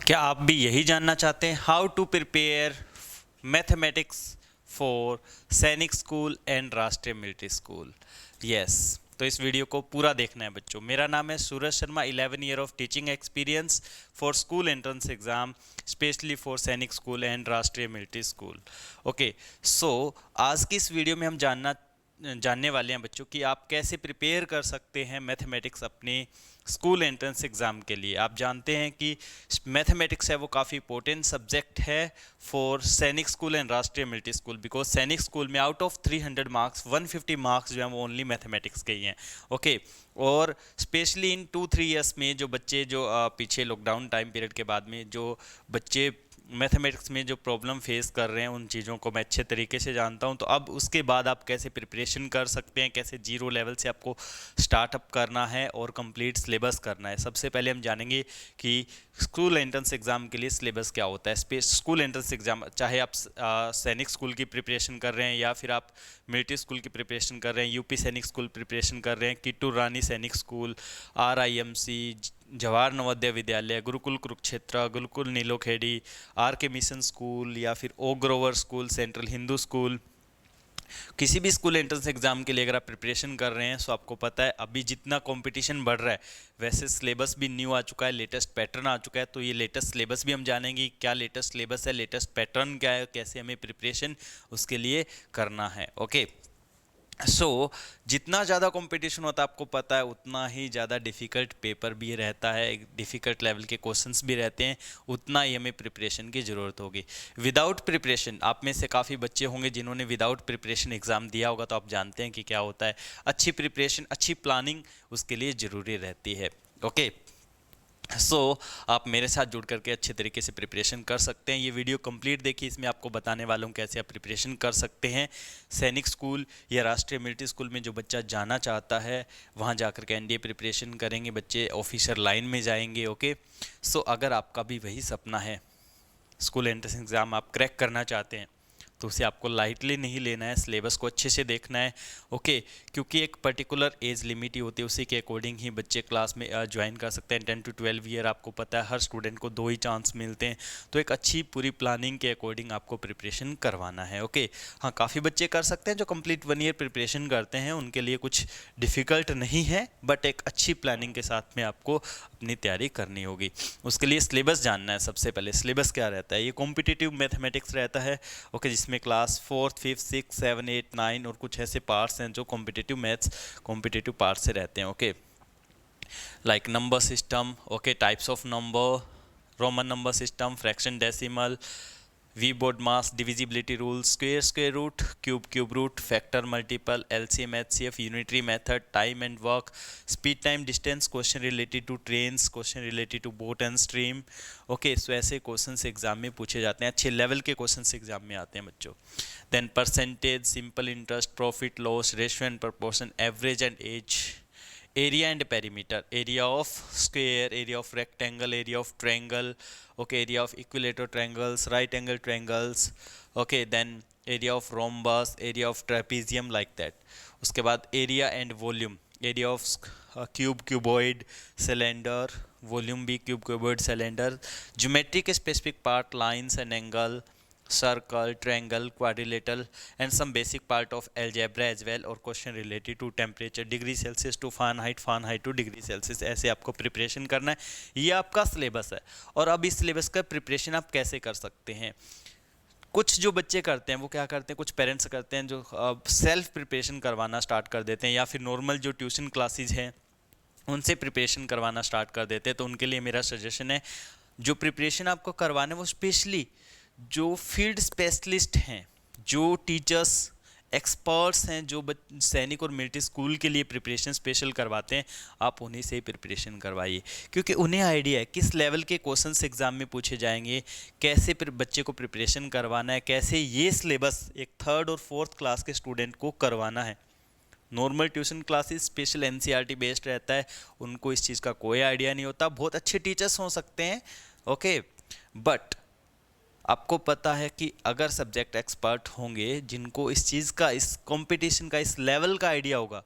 क्या आप भी यही जानना चाहते हैं, how to prepare mathematics for Sainik school and Rashtriya military school? Yes, तो इस वीडियो को पूरा देखना है बच्चों। मेरा नाम है Suraj Sharma, 11 year of teaching experience for school entrance exam, specially for Sainik school and Rashtriya military school. Okay, so आज की इस वीडियो में हम जानने वाले हैं बच्चों कि आप कैसे प्रिपेयर कर सकते हैं मैथमेटिक्स अपने स्कूल एंट्रेंस एग्ज़ाम के लिए। आप जानते हैं कि मैथमेटिक्स है वो काफ़ी इंपॉर्टेंट सब्जेक्ट है for Sainik school and Rashtriya military school, because सैनिक स्कूल में आउट ऑफ 300 मार्क्स 150 मार्क्स जो है वो ओनली मैथमेटिक्स के ही हैं। ओके, और स्पेशली इन 2-3 ईयर्स में जो बच्चे जो पीछे लॉकडाउन टाइम पीरियड के बाद में जो बच्चे मैथमेटिक्स में जो प्रॉब्लम फेस कर रहे हैं उन चीज़ों को मैं अच्छे तरीके से जानता हूं। तो अब उसके बाद आप कैसे प्रिपरेशन कर सकते हैं, कैसे जीरो लेवल से आपको स्टार्टअप करना है और कंप्लीट सिलेबस करना है। सबसे पहले हम जानेंगे कि स्कूल एंट्रेंस एग्ज़ाम के लिए सिलेबस क्या होता है। स्कूल एंट्रेंस एग्ज़ाम, चाहे आप सैनिक स्कूल की प्रिपरेशन कर रहे हैं या फिर आप मिलिट्री स्कूल की प्रिपरेशन कर रहे हैं, यूपी सैनिक स्कूल प्रिपरेशन कर रहे हैं, किट्टू रानी सैनिक school, RIMC, Jawahar Navodaya Vidyalaya, Gurukul Kurukshetra, Gurukul Nilokheri, RK mission school या फिर O Grover school, central Hindu school, किसी भी स्कूल एंट्रेंस एग्जाम के लिए अगर आप प्रिपरेशन कर रहे हैं तो आपको पता है अभी जितना कंपटीशन बढ़ रहा है वैसे सिलेबस भी न्यू आ चुका है, लेटेस्ट पैटर्न आ चुका है। तो ये लेटेस्ट सिलेबस भी हम जानेंगे क्या लेटेस्ट सिलेबस है, लेटेस्ट पैटर्न क्या है, कैसे हमें प्रिपरेशन उसके लिए करना है। ओके, जितना ज़्यादा कंपटीशन होता है आपको पता है उतना ही ज़्यादा डिफ़िकल्ट पेपर भी रहता है, डिफ़िकल्ट लेवल के क्वेश्चंस भी रहते हैं, उतना ही हमें प्रिपरेशन की ज़रूरत होगी। विदाउट प्रिपरेशन, आप में से काफ़ी बच्चे होंगे जिन्होंने विदाउट प्रिपरेशन एग्ज़ाम दिया होगा, तो आप जानते हैं कि क्या होता है। अच्छी प्रिपरेशन, अच्छी प्लानिंग उसके लिए ज़रूरी रहती है। ओके, आप मेरे साथ जुड़ करके अच्छे तरीके से प्रिपरेशन कर सकते हैं। ये वीडियो कंप्लीट देखिए, इसमें आपको बताने वाला हूँ कैसे आप प्रिपरेशन कर सकते हैं। सैनिक स्कूल या राष्ट्रीय मिलिट्री स्कूल में जो बच्चा जाना चाहता है वहाँ जाकर के NDA प्रिपरेशन करेंगे बच्चे, ऑफिसर लाइन में जाएंगे। ओके, अगर आपका भी वही सपना है, स्कूल एंट्रेंस एग्ज़ाम आप क्रैक करना चाहते हैं, तो उसे आपको लाइटली नहीं लेना है, सिलेबस को अच्छे से देखना है। ओके, क्योंकि एक पर्टिकुलर एज लिमिट ही होती है, उसी के अकॉर्डिंग ही बच्चे क्लास में ज्वाइन कर सकते हैं। 10 to 12 ईयर आपको पता है हर स्टूडेंट को 2 ही चांस मिलते हैं, तो एक अच्छी पूरी प्लानिंग के अकॉर्डिंग आपको प्रिपरेशन करवाना है। ओके, हाँ, काफ़ी बच्चे कर सकते हैं जो कंप्लीट 1 ईयर प्रिपरेशन करते हैं, उनके लिए कुछ डिफ़िकल्ट नहीं है, बट एक अच्छी प्लानिंग के साथ में आपको अपनी तैयारी करनी होगी। उसके लिए सिलेबस जानना है। सबसे पहले सिलेबस क्या रहता है, ये कॉम्पिटिटिव मैथमेटिक्स रहता है। ओके, जिसमें class 4th 5th 6th 7th 8th 9 और कुछ ऐसे पार्ट्स हैं जो कॉम्पिटिटिव मैथ्स कॉम्पिटिटिव पार्ट्स से रहते हैं। Okay, like number system, okay, types of number, Roman number system, fraction decimal, V BODMAS, divisibility rule, square square root, cube root, factor multiple, LCM HCF, unitary method, time and work, speed time distance, question related to trains, question related to boat and stream. Okay, so ऐसे question exam में पूछे जाते हैं, अच्छे level के question exam में आते हैं बच्चों। Then percentage, simple interest, profit loss, ratio and proportion, average and age, area and perimeter, area of square, area of rectangle, area of triangle, okay, area of equilateral triangles, right angle triangles, okay, then area of rhombus, area of trapezium, like that. उसके बाद area and volume, area of cuboid cylinder, volume भी cuboid cylinder, geometry के specific part, lines and angle, circle, triangle, quadrilateral, and some basic part of algebra as well, और question related to temperature, degree Celsius to Fahrenheit to degree Celsius, ऐसे आपको preparation करना है। ये आपका syllabus है। और अब इस सिलेबस का प्रिपरेशन आप कैसे कर सकते हैं? कुछ जो बच्चे करते हैं वो क्या करते हैं, कुछ पेरेंट्स करते हैं जो सेल्फ प्रिपरेशन करवाना स्टार्ट कर देते हैं, या फिर नॉर्मल जो ट्यूशन क्लासेज हैं उनसे प्रिपरेशन करवाना स्टार्ट कर देते हैं। तो उनके लिए मेरा सजेशन है, जो प्रिपरेशन आपको करवाना है वो स्पेशली जो फील्ड स्पेशलिस्ट हैं, जो टीचर्स एक्सपर्ट्स हैं, जो सैनिक और मिलिट्री स्कूल के लिए प्रिपरेशन स्पेशल करवाते हैं, आप उन्हीं से ही प्रिपरेशन करवाइए, क्योंकि उन्हें आइडिया है किस लेवल के क्वेश्चंस एग्जाम में पूछे जाएंगे, कैसे बच्चे को प्रिपरेशन करवाना है, कैसे ये सिलेबस एक 3rd और 4th क्लास के स्टूडेंट को करवाना है। Normal tuition classes special NCERT based रहता है, उनको इस चीज़ का कोई आइडिया नहीं होता। बहुत अच्छे टीचर्स हो सकते हैं, ओके, बट आपको पता है कि अगर सब्जेक्ट एक्सपर्ट होंगे जिनको इस चीज़ का, इस कंपटीशन का, इस लेवल का आइडिया होगा,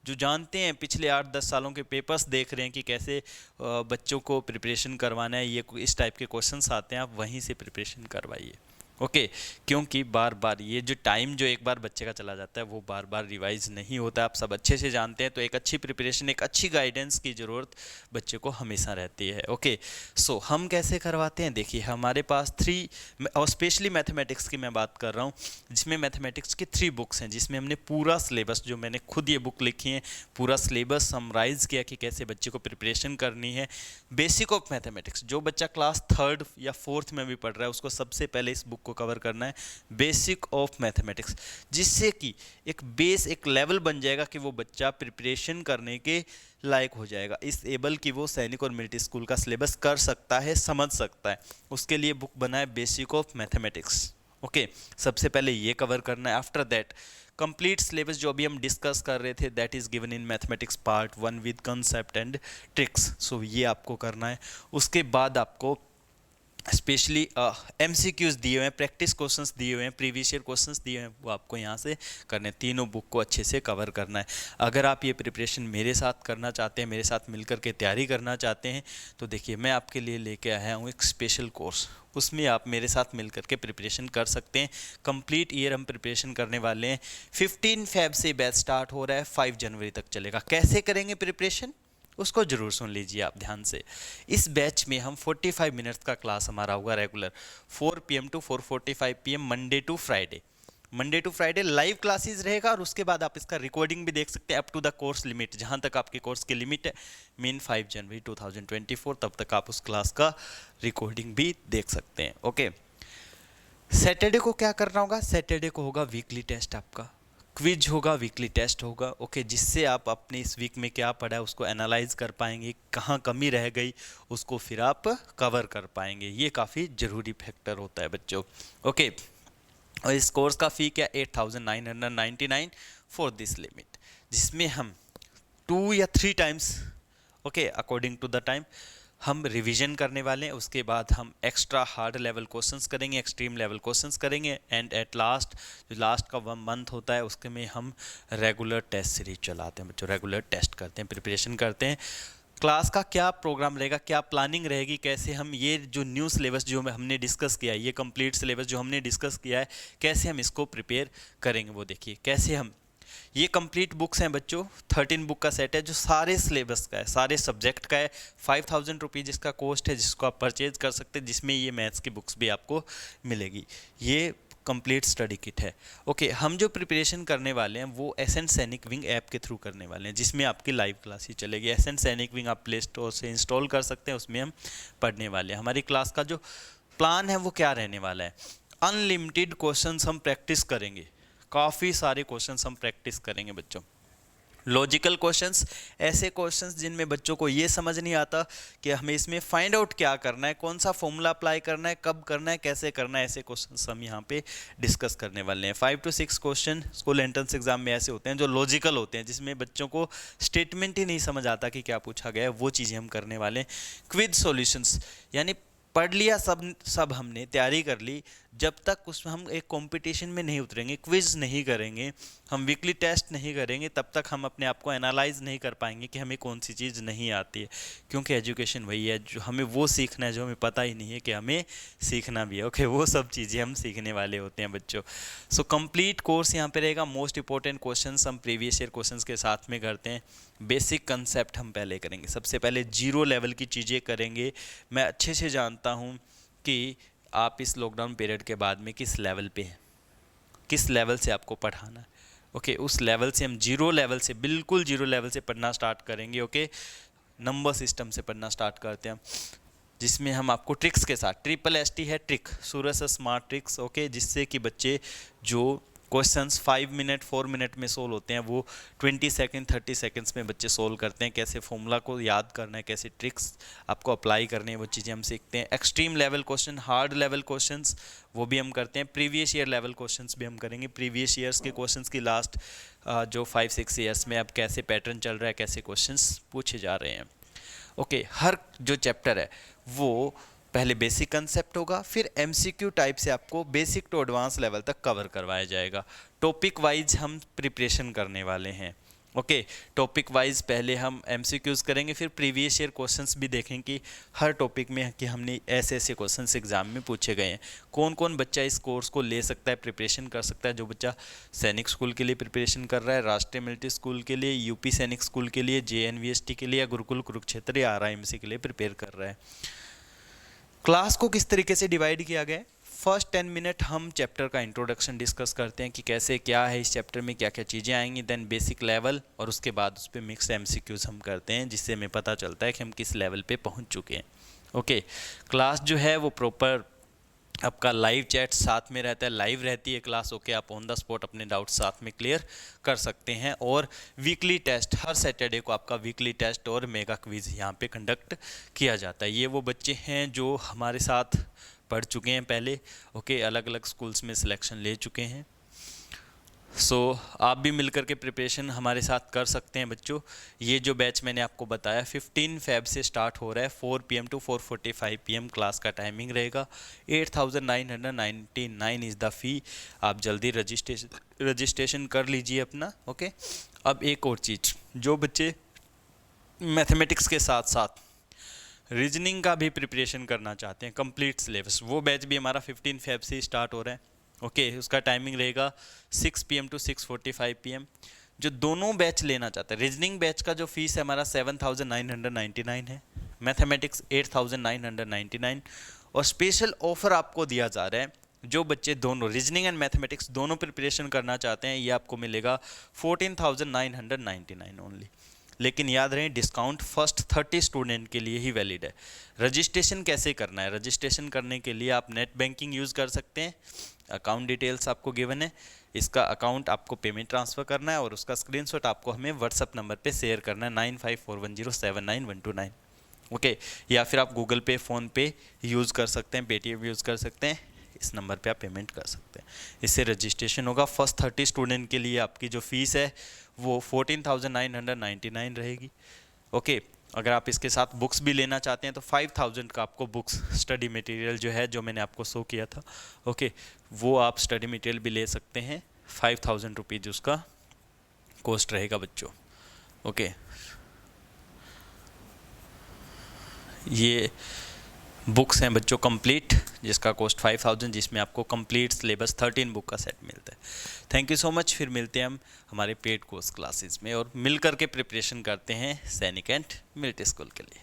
जो जानते हैं, पिछले 8-10 सालों के पेपर्स देख रहे हैं कि कैसे बच्चों को प्रिपरेशन करवाना है, ये इस टाइप के क्वेश्चंस आते हैं, आप वहीं से प्रिपरेशन करवाइए। ओके क्योंकि बार बार ये जो टाइम जो एक बार बच्चे का चला जाता है वो बार बार रिवाइज नहीं होता, आप सब अच्छे से जानते हैं। तो एक अच्छी प्रिपरेशन, एक अच्छी गाइडेंस की ज़रूरत बच्चे को हमेशा रहती है। ओके सो हम कैसे करवाते हैं, देखिए हमारे पास 3 और स्पेशली मैथमेटिक्स की मैं बात कर रहा हूँ, जिसमें मैथमेटिक्स की 3 बुक्स हैं, जिसमें हमने पूरा सिलेबस, जो मैंने खुद ये बुक लिखी है, पूरा सिलेबस समराइज किया कि कैसे बच्चे को प्रिपरेशन करनी है। बेसिक ऑफ मैथमेटिक्स, जो बच्चा क्लास 3rd या 4th में भी पढ़ रहा है उसको सबसे पहले इस बुक को कवर करना है, बेसिक ऑफ मैथमेटिक्स, जिससे कि एक बेस, एक लेवल बन जाएगा कि वो बच्चा प्रिपरेशन करने के लायक हो जाएगा, इस एबल कि वो सैनिक और मिलिट्री स्कूल का सिलेबस कर सकता है, समझ सकता है। उसके लिए बुक बना है बेसिक ऑफ मैथमेटिक्स। ओके सबसे पहले ये कवर करना है। आफ्टर दैट कंप्लीट सिलेबस जो अभी हम डिस्कस कर रहे थे, that is given in mathematics part 1 with concept and tricks, so ये आपको करना है। उसके बाद आपको स्पेशली MCQs दिए हुए हैं, प्रैक्टिस क्वेश्चंस दिए हुए हैं, प्रीवियस ईयर क्वेश्चंस दिए हुए हैं, वो आपको यहाँ से करने, तीनों बुक को अच्छे से कवर करना है। अगर आप ये प्रिपरेशन मेरे साथ करना चाहते हैं, मेरे साथ मिलकर के तैयारी करना चाहते हैं, तो देखिए मैं आपके लिए लेके आया हूँ एक स्पेशल कोर्स, उसमें आप मेरे साथ मिलकर के प्रिपरेशन कर सकते हैं। कंप्लीट ईयर हम प्रिपरेशन करने वाले हैं। 15 Feb से बैच स्टार्ट हो रहा है, 5 जनवरी तक चलेगा। कैसे करेंगे प्रिपरेशन, उसको जरूर सुन लीजिए आप ध्यान से। इस बैच में हम 45 मिनट्स का क्लास हमारा होगा regular, 4 PM to 4:45 PM, Monday to Friday. Monday to Friday live classes रहेगा, और उसके बाद आप इसका रिकॉर्डिंग भी देख सकते हैं up to the course limit, जहां तक आपके कोर्स की लिमिट है, मीन 5 जनवरी 2024, तब तक आप उस क्लास का रिकॉर्डिंग भी देख सकते हैं। ओके सैटरडे को क्या करना होगा, सैटरडे को होगा वीकली टेस्ट, आपका क्विज होगा, वीकली टेस्ट होगा। ओके जिससे आप अपने इस वीक में क्या पढ़ा है उसको एनालाइज कर पाएंगे, कहाँ कमी रह गई उसको फिर आप कवर कर पाएंगे। ये काफ़ी ज़रूरी फैक्टर होता है बच्चों। ओके और इस कोर्स का फ़ी क्या, 8,999 फॉर दिस लिमिट, जिसमें हम 2 या 3 times okay according to the time हम रिवीजन करने वाले हैं। उसके बाद हम एक्स्ट्रा हार्ड लेवल क्वेश्चंस करेंगे, एक्सट्रीम लेवल क्वेश्चंस करेंगे, एंड एट लास्ट जो लास्ट का 1 मंथ होता है उसके में हम रेगुलर टेस्ट सीरीज चलाते हैं बच्चों, रेगुलर टेस्ट करते हैं, प्रिपरेशन करते हैं। क्लास का क्या प्रोग्राम रहेगा, क्या प्लानिंग रहेगी, कैसे हम ये जो न्यू सिलेबस जो हमने डिस्कस किया है, ये कंप्लीट सिलेबस जो हमने डिस्कस किया है, कैसे हम इसको प्रिपेयर करेंगे, वो देखिए कैसे हम, ये कंप्लीट बुक्स हैं बच्चों, 13 बुक का सेट है जो सारे सिलेबस का है, सारे सब्जेक्ट का है। 5,000 रुपीज़ इसका कॉस्ट है, जिसको आप परचेज कर सकते हैं, जिसमें ये मैथ्स की बुक्स भी आपको मिलेगी। ये कंप्लीट स्टडी किट है। ओके हम जो प्रिपरेशन करने वाले हैं वो एसेंट सैनिक विंग ऐप के थ्रू करने वाले हैं, जिसमें आपकी लाइव क्लास ही चलेगी। एसेंट सैनिक विंग आप प्ले स्टोर से इंस्टॉल कर सकते हैं, उसमें हम पढ़ने वाले हैं। हमारी क्लास का जो प्लान है वो क्या रहने वाला है, अनलिमिटेड क्वेश्चंस हम प्रैक्टिस करेंगे, काफ़ी सारे क्वेश्चंस हम प्रैक्टिस करेंगे बच्चों। लॉजिकल क्वेश्चंस, ऐसे क्वेश्चंस जिनमें बच्चों को ये समझ नहीं आता कि हमें इसमें फाइंड आउट क्या करना है, कौन सा फॉर्मूला अप्लाई करना है, कब करना है, कैसे करना है, ऐसे क्वेश्चंस हम यहाँ पे डिस्कस करने वाले हैं। 5 to 6 question school entrance exam में ऐसे होते हैं जो लॉजिकल होते हैं, जिसमें बच्चों को स्टेटमेंट ही नहीं समझ आता कि क्या पूछा गया है, वो चीज़ें हम करने वाले हैं। क्विज सॉल्यूशंस, यानी पढ़ लिया सब हमने तैयारी कर ली, जब तक उसमें हम एक कंपटीशन में नहीं उतरेंगे, क्विज नहीं करेंगे, हम वीकली टेस्ट नहीं करेंगे, तब तक हम अपने आप को एनालाइज नहीं कर पाएंगे कि हमें कौन सी चीज़ नहीं आती है। क्योंकि एजुकेशन वही है जो हमें वो सीखना है जो हमें पता ही नहीं है कि हमें सीखना भी है। ओके वो सब चीज़ें हम सीखने वाले होते हैं बच्चों। सो कंप्लीट कोर्स यहाँ पे रहेगा। मोस्ट इंपॉर्टेंट क्वेश्चन हम प्रीवियस ईयर क्वेश्चन के साथ में करते हैं। बेसिक कंसेप्ट हम पहले करेंगे, सबसे पहले 0 लेवल की चीज़ें करेंगे। मैं अच्छे से जानता हूँ कि आप इस लॉकडाउन पीरियड के बाद में किस लेवल पे हैं, किस लेवल से आपको पढ़ाना है। ओके उस लेवल से हम 0 लेवल से, बिल्कुल 0 लेवल से पढ़ना स्टार्ट करेंगे। ओके नंबर सिस्टम से पढ़ना स्टार्ट करते हैं, जिसमें हम आपको ट्रिक्स के साथ, SST है ट्रिक, सूरज स्मार्ट ट्रिक्स। ओके जिससे कि बच्चे जो क्वेश्चंस 5 मिनट 4 मिनट में सोल्व होते हैं वो 20 सेकंड 30 सेकंड्स में बच्चे सोल्व करते हैं। कैसे फॉर्मूला को याद करना है, कैसे ट्रिक्स आपको अप्लाई करने हैं, वो चीज़ें हम सीखते हैं। Extreme level question, hard level questions वो भी हम करते हैं। प्रीवियस ईयर लेवल क्वेश्चंस भी हम करेंगे। प्रीवियस ईयर्स के क्वेश्चंस की लास्ट जो 5-6 ईयर्स में अब कैसे पैटर्न चल रहा है, कैसे क्वेश्चंस पूछे जा रहे हैं। ओके हर जो चैप्टर है वो पहले बेसिक कंसेप्ट होगा, फिर MCQ टाइप से आपको बेसिक टू एडवांस लेवल तक कवर करवाया जाएगा। टॉपिक वाइज हम प्रिपरेशन करने वाले हैं। ओके, टॉपिक वाइज पहले हम एमसीक्यूज करेंगे, फिर प्रीवियस ईयर क्वेश्चंस भी देखें कि हर टॉपिक में कि हमने ऐसे ऐसे क्वेश्चंस एग्जाम में पूछे गए हैं। कौन कौन बच्चा इस कोर्स को ले सकता है, प्रिपरेशन कर सकता है। जो बच्चा सैनिक स्कूल के लिए प्रिपरेशन कर रहा है, राष्ट्रीय मिलिट्री स्कूल के लिए, यूपी सैनिक स्कूल के लिए, जेएनवीएसटी के लिए, या गुरुकुल कुरुक्षेत्र या आरआईएमसी के लिए प्रिपेयर कर रहा है। क्लास को किस तरीके से डिवाइड किया गया है। फर्स्ट 10 मिनट हम चैप्टर का इंट्रोडक्शन डिस्कस करते हैं कि कैसे क्या है इस चैप्टर में, क्या क्या चीज़ें आएंगी, देन बेसिक लेवल, और उसके बाद उस पर मिक्स एमसीक्यूज हम करते हैं, जिससे हमें पता चलता है कि हम किस लेवल पे पहुंच चुके हैं। ओके, क्लास जो है वो प्रॉपर आपका लाइव चैट साथ में रहता है, लाइव रहती है क्लास। ओके, आप ऑन द स्पॉट अपने डाउट साथ में क्लियर कर सकते हैं। और वीकली टेस्ट, हर सैटरडे को आपका वीकली टेस्ट और मेगा क्विज यहाँ पे कंडक्ट किया जाता है। ये वो बच्चे हैं जो हमारे साथ पढ़ चुके हैं पहले। ओके, अलग अलग स्कूल्स में सिलेक्शन ले चुके हैं। सो आप भी मिलकर के प्रिपरेशन हमारे साथ कर सकते हैं बच्चों। ये जो बैच मैंने आपको बताया 15 फेब से स्टार्ट हो रहा है, 4 PM टू 4:45 PM क्लास का टाइमिंग रहेगा। 8,999 इज़ द फ़ी। आप जल्दी रजिस्ट्रेशन कर लीजिए अपना। ओके, अब एक और चीज़, जो बच्चे मैथमेटिक्स के साथ साथ रीजनिंग का भी प्रिपरेशन करना चाहते हैं कंप्लीट सिलेबस, वो बैच भी हमारा 15 फेब से स्टार्ट हो रहा है। ओके, उसका टाइमिंग रहेगा 6 PM टू 6:45 PM। जो दोनों बैच लेना चाहते हैं, रीजनिंग बैच का जो फीस है हमारा 7,999 है, मैथमेटिक्स 8,999, और स्पेशल ऑफर आपको दिया जा रहा है। जो बच्चे दोनों रीजनिंग एंड मैथमेटिक्स दोनों प्रिपरेशन करना चाहते हैं, ये आपको मिलेगा 14,999 ओनली। लेकिन याद रहे, डिस्काउंट फर्स्ट 30 स्टूडेंट के लिए ही वैलिड है। रजिस्ट्रेशन कैसे करना है, रजिस्ट्रेशन करने के लिए आप नेट बैंकिंग यूज़ कर सकते हैं। अकाउंट डिटेल्स आपको गिवन है, इसका अकाउंट आपको पेमेंट ट्रांसफ़र करना है और उसका स्क्रीनशॉट आपको हमें व्हाट्सअप नंबर पे शेयर करना है 9541079129। ओके, या फिर आप गूगल पे, फ़ोनपे यूज़ कर सकते हैं, पेटीएम यूज़ कर सकते हैं, इस नंबर पे आप पेमेंट कर सकते हैं। इससे रजिस्ट्रेशन होगा। फर्स्ट 30 स्टूडेंट के लिए आपकी जो फीस है वो 14,999 रहेगी। ओके, अगर आप इसके साथ बुक्स भी लेना चाहते हैं तो 5,000 का आपको बुक्स, स्टडी मटेरियल जो है, जो मैंने आपको शो किया था, ओके, वो आप स्टडी मटेरियल भी ले सकते हैं। 5,000 रुपीज़ उसका कॉस्ट रहेगा बच्चों। ओके, ये बुक्स हैं बच्चों कंप्लीट, जिसका कॉस्ट 5,000, जिसमें आपको कंप्लीट सिलेबस 13 बुक का सेट मिलता है। Thank you so much. फिर मिलते हैं हम हमारे पेड कोर्स क्लासेस में और मिल करके प्रिपरेशन करते हैं सैनिक एंड मिलिट्री स्कूल के लिए।